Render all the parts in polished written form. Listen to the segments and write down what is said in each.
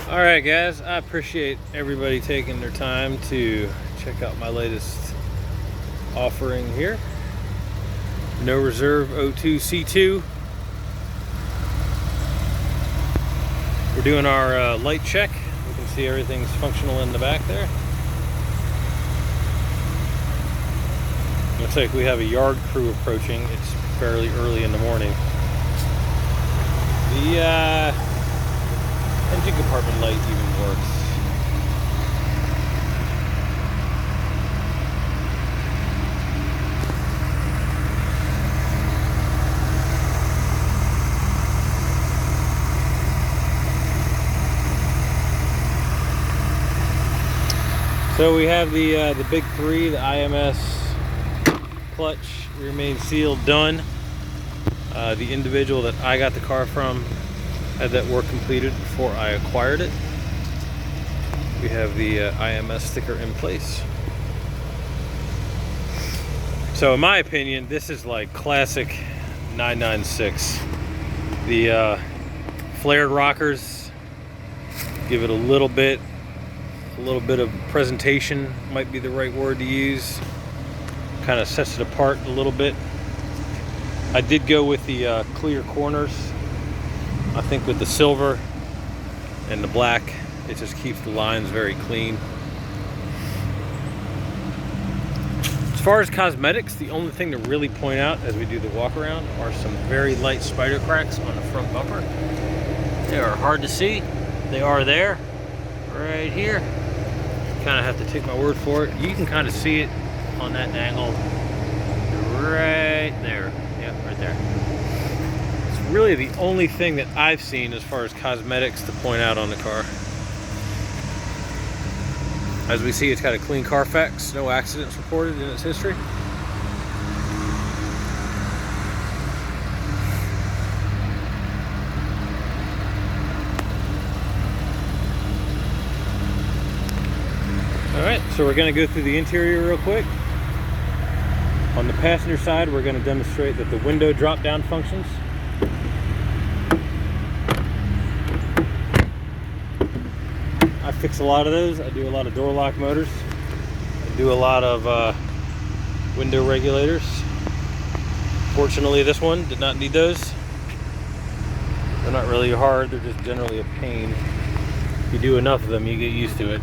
All right, guys, I appreciate everybody taking their time to check out my latest offering here. No Reserve 02 C2. We're doing our light check. We can see everything's functional in the back there. Looks like we have a yard crew approaching. It's fairly early in the morning. The engine compartment light even works. So we have the big three, the IMS clutch remain sealed done. The individual that I got the car from had that work completed before I acquired it. We have the IMS sticker in place. So in my opinion, this is like classic 996. The flared rockers give it a little bit of presentation, might be the right word to use. Kind of sets it apart a little bit. I did go with the clear corners. I think with the silver and the black, it just keeps the lines very clean. As far as cosmetics, the only thing to really point out as we do the walk around are some very light spider cracks on the front bumper. They are hard to see. They are there, right here. Kind of have to take my word for it. You can kind of see it on that angle right there. Yeah, right there. It's really the only thing that I've seen as far as cosmetics to point out on the car. As we see, it's got a clean Carfax, no accidents reported in its history. Alright, so we're going to go through the interior real quick. On the passenger side, we're going to demonstrate that the window drop-down functions. I fix a lot of those. I do a lot of door lock motors. I do a lot of window regulators. Fortunately, this one did not need those. They're not really hard, they're just generally a pain. If you do enough of them, you get used to it.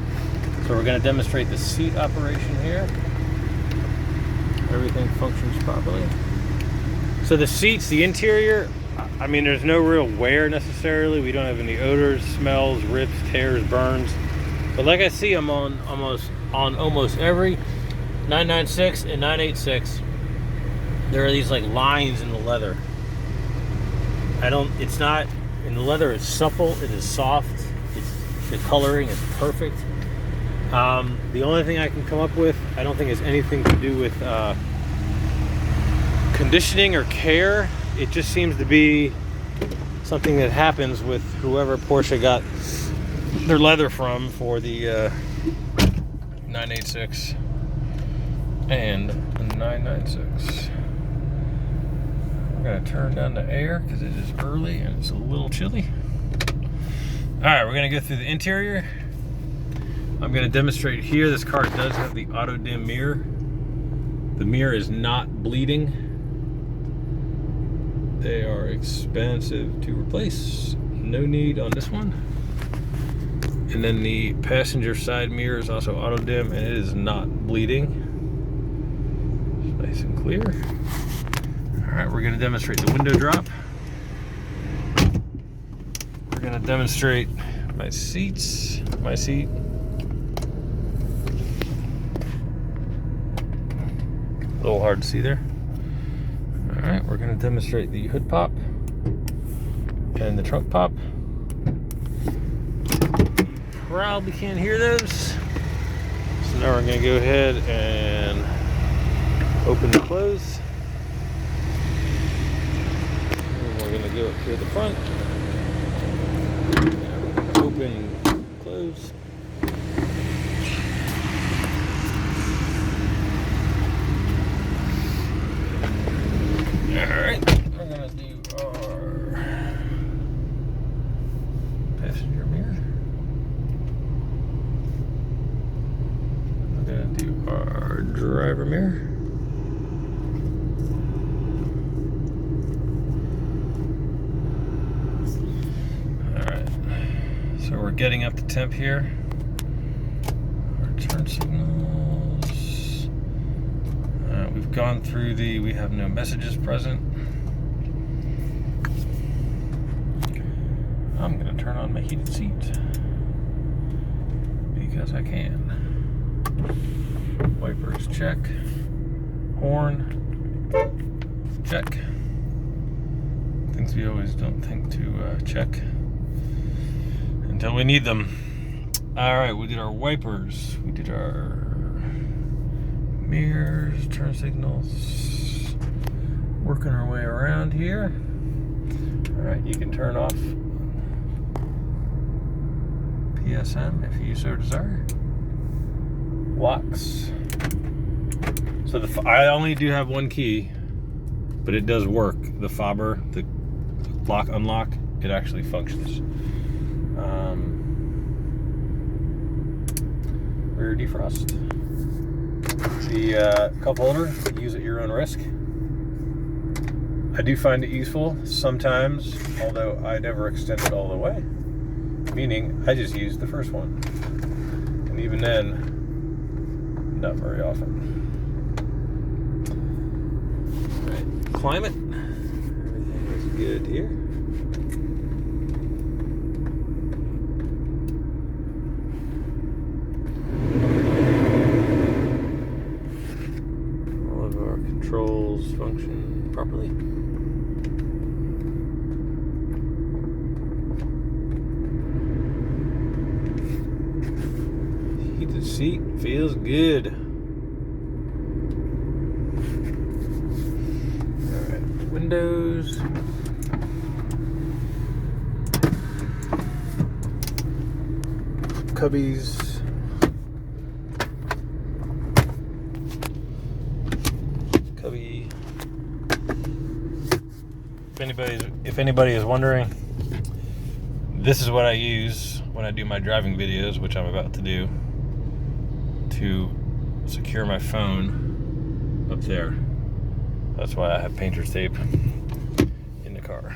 So we're going to demonstrate the seat operation here. Everything functions properly. So the seats, the interior, I mean, there's no real wear necessarily. We don't have any odors, smells, rips, tears, burns. But like I see, I'm on almost every 996 and 986. There are these like lines in the leather. It's not, in the leather it's supple, it is soft, the coloring is perfect. The only thing I can come up with, I don't think has anything to do with conditioning or care. It just seems to be something that happens with whoever Porsche got their leather from for the 986 and the 996. We're going to turn down the air because it is early and it's a little chilly. Alright, we're going to go through the interior. I'm going to demonstrate here. This car does have the auto dim mirror. The mirror is not bleeding. They are expensive to replace. No need on this one. And then the passenger side mirror is also auto dim and it is not bleeding. It's nice and clear. Alright, we're going to demonstrate the window drop. We're going to demonstrate my seats, my seat. A little hard to see there. Alright, we're going to demonstrate the hood pop and the trunk pop. You probably can't hear those. So now we're going to go ahead and open and close. And we're going to go up here at the front. Open, close. Alright, we're going to do our passenger mirror. driver mirror. Alright, so we're getting up to temp here. Our turn signals. We've gone through we have no messages present. I'm going to turn on my heated seat because I can. Wipers, check. Horn, check. Things we always don't think to check until we need them. Alright, we did our wipers. We did our mirrors, turn signals. Working our way around here. Alright, you can turn off PSM if you so desire. Locks. So I only do have one key, but it does work. The Faber, the lock unlock, it actually functions. Rear defrost. The cup holder, use at your own risk. I do find it useful sometimes, although I never extend it all the way. Meaning, I just use the first one. And even then, not very often. Right. Climate. Everything is good here. All of our controls function properly. Heated seat feels good. Alright, windows. Cubbies. Cubby. If anybody is wondering, this is what I use when I do my driving videos, which I'm about to do, to secure my phone up there. That's why I have painter's tape in the car.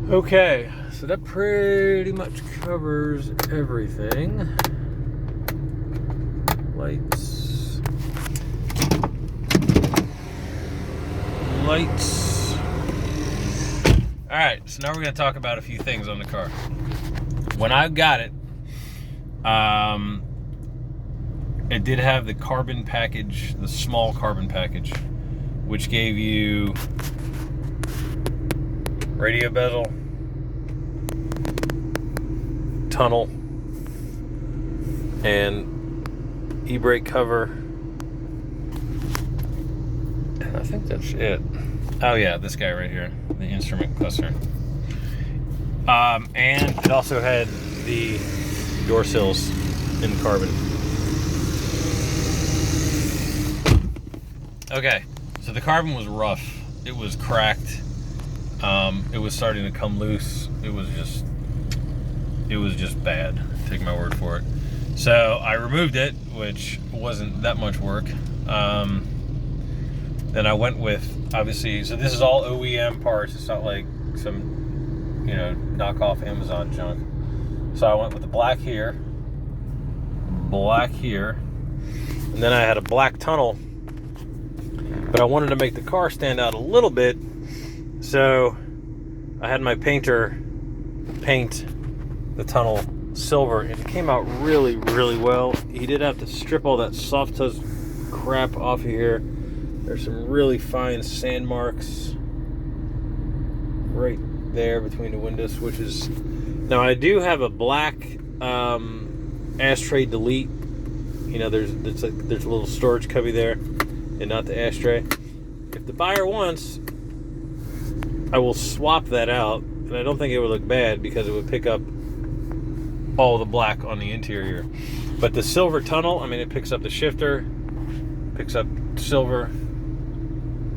Okay, so that pretty much covers everything. Lights. All right, so now we're going to talk about a few things on the car. When I got it, it did have the carbon package, the small carbon package, which gave you radio bezel, tunnel, and e-brake cover. And I think that's it. Oh yeah, this guy right here, the instrument cluster. And it also had the door sills in carbon. Okay, so the carbon was rough. It was cracked. It was starting to come loose. It was just bad. Take my word for it. So I removed it, which wasn't that much work. Then I went with, obviously, so this is all OEM parts. It's not like some, knockoff Amazon junk. So I went with the black here, and then I had a black tunnel, but I wanted to make the car stand out a little bit, so I had my painter paint the tunnel silver, and it came out really, really well. He did have to strip all that soft touch crap off of here. There's some really fine sand marks right there between the window switches. Now I do have a black ashtray delete. There's a little storage cubby there, and not the ashtray. If the buyer wants, I will swap that out, and I don't think it would look bad because it would pick up all the black on the interior. But the silver tunnel, it picks up the shifter, picks up silver,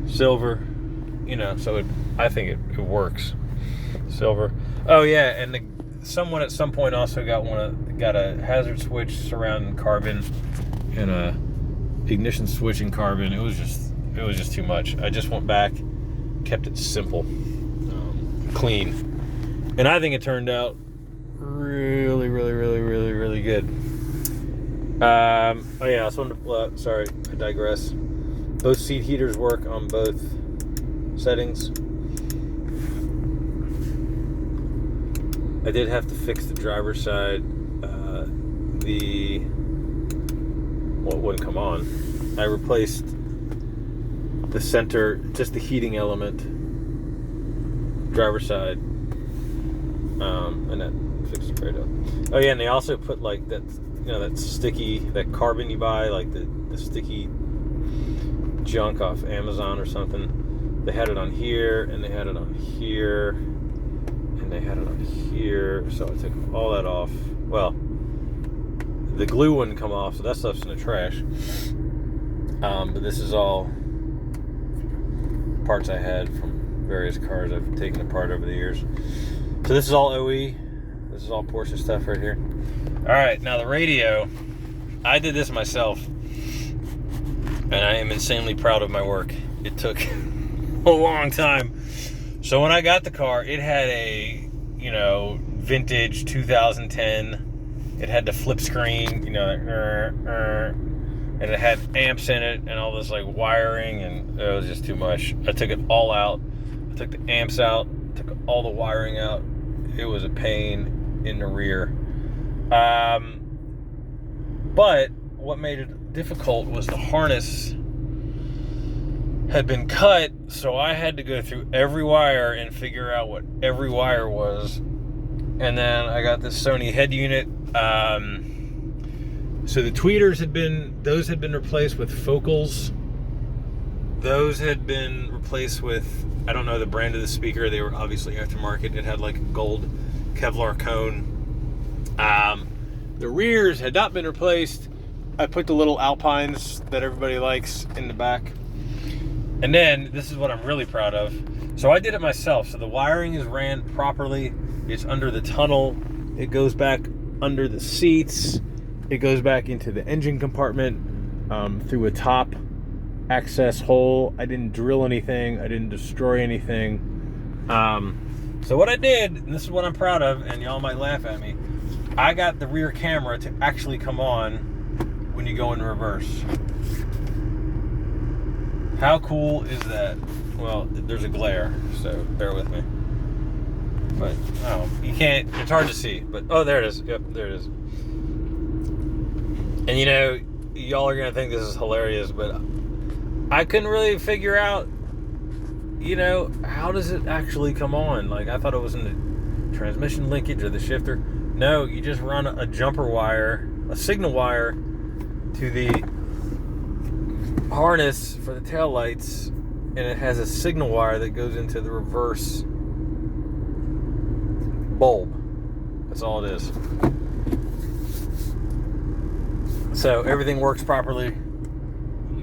so I think it works. Silver. Oh yeah, and someone at some point also got a hazard switch surrounding carbon and a ignition switching carbon. It was just too much. I just went back, kept it simple, clean, and I think it turned out really, really, really, really, really good. Oh yeah, I just wanted to, sorry, I digress. Both seat heaters work on both settings. I did have to fix the driver's side. Well, it wouldn't come on. I replaced the center, just the heating element, driver's side, and that fixed it right up. Oh yeah, and they also put like that, that sticky, that carbon you buy, like the sticky junk off Amazon or something. They had it on here, and they had it on here, and they had it on here. So I took all that off. Well, the glue wouldn't come off, so that stuff's in the trash. But this is all parts I had from various cars I've taken apart over the years. So this is all OE. This is all Porsche stuff right here. All right, now the radio, I did this myself, and I am insanely proud of my work. It took a long time. So when I got the car, it had a, vintage 2010. It had the flip screen, and it had amps in it and all this like wiring, and it was just too much. I took it all out. I took the amps out, took all the wiring out. It was a pain in the rear. But what made it difficult was the harness had been cut, so I had to go through every wire and figure out what every wire was. And then I got this Sony head unit. So the tweeters had been replaced with focals. Those had been replaced with, I don't know the brand of the speaker. They were obviously aftermarket. It had like a gold Kevlar cone. The rears had not been replaced. I put the little Alpines that everybody likes in the back. And then, this is what I'm really proud of. So I did it myself. So the wiring is ran properly. It's under the tunnel. It goes back under the seats. It goes back into the engine compartment through a top access hole. I didn't drill anything. I didn't destroy anything. So what I did, and this is what I'm proud of, and y'all might laugh at me, I got the rear camera to actually come on when you go in reverse. How cool is that? Well, there's a glare, so bear with me. But, you can't, it's hard to see. But, there it is. Yep, there it is. And y'all are going to think this is hilarious, but I couldn't really figure out, how does it actually come on? Like, I thought it was in the transmission linkage or the shifter. No, you just run a jumper wire, a signal wire, to the harness for the taillights, and it has a signal wire that goes into the reverse bulb. That's all it is. So everything works properly.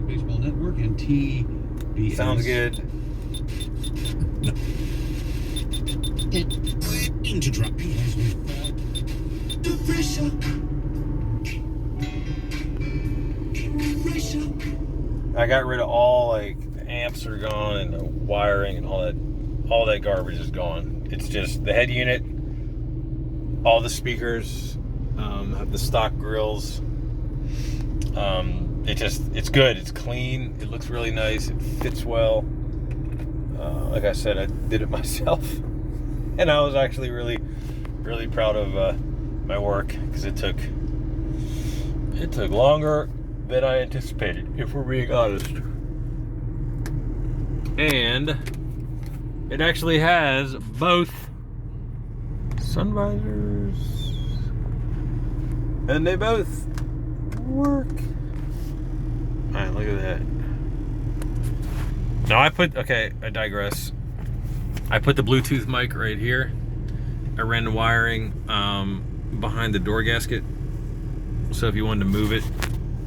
Baseball Network and TBS. Sounds good. Into dropping as we fall. The pressure. I got rid of all the amps are gone and the wiring and all that garbage is gone. It's just the head unit, all the speakers, have the stock grills. It's good. It's clean. It looks really nice. It fits well. Like I said, I did it myself, and I was actually really, really proud of my work because it took longer than I anticipated, if we're being honest. And it actually has both sun visors, and they both work. Alright, look at that. Now I digress. I put the Bluetooth mic right here. I ran the wiring behind the door gasket, so if you wanted to move it,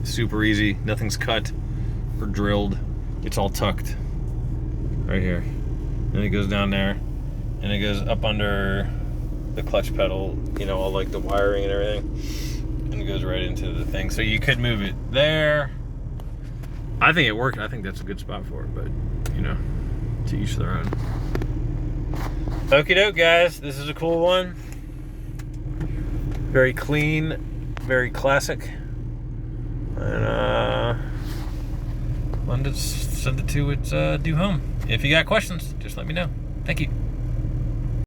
super easy. Nothing's cut or drilled. It's all tucked right here. And it goes down there, and it goes up under the clutch pedal, all like the wiring and everything, and it goes right into the thing. So you could move it there, I think it worked. I think that's a good spot for it, but you know, to each their own. Okie doke, guys. This is a cool one. Very clean, very classic. And wanted to send it to its due home. If you got questions, just let me know. Thank you.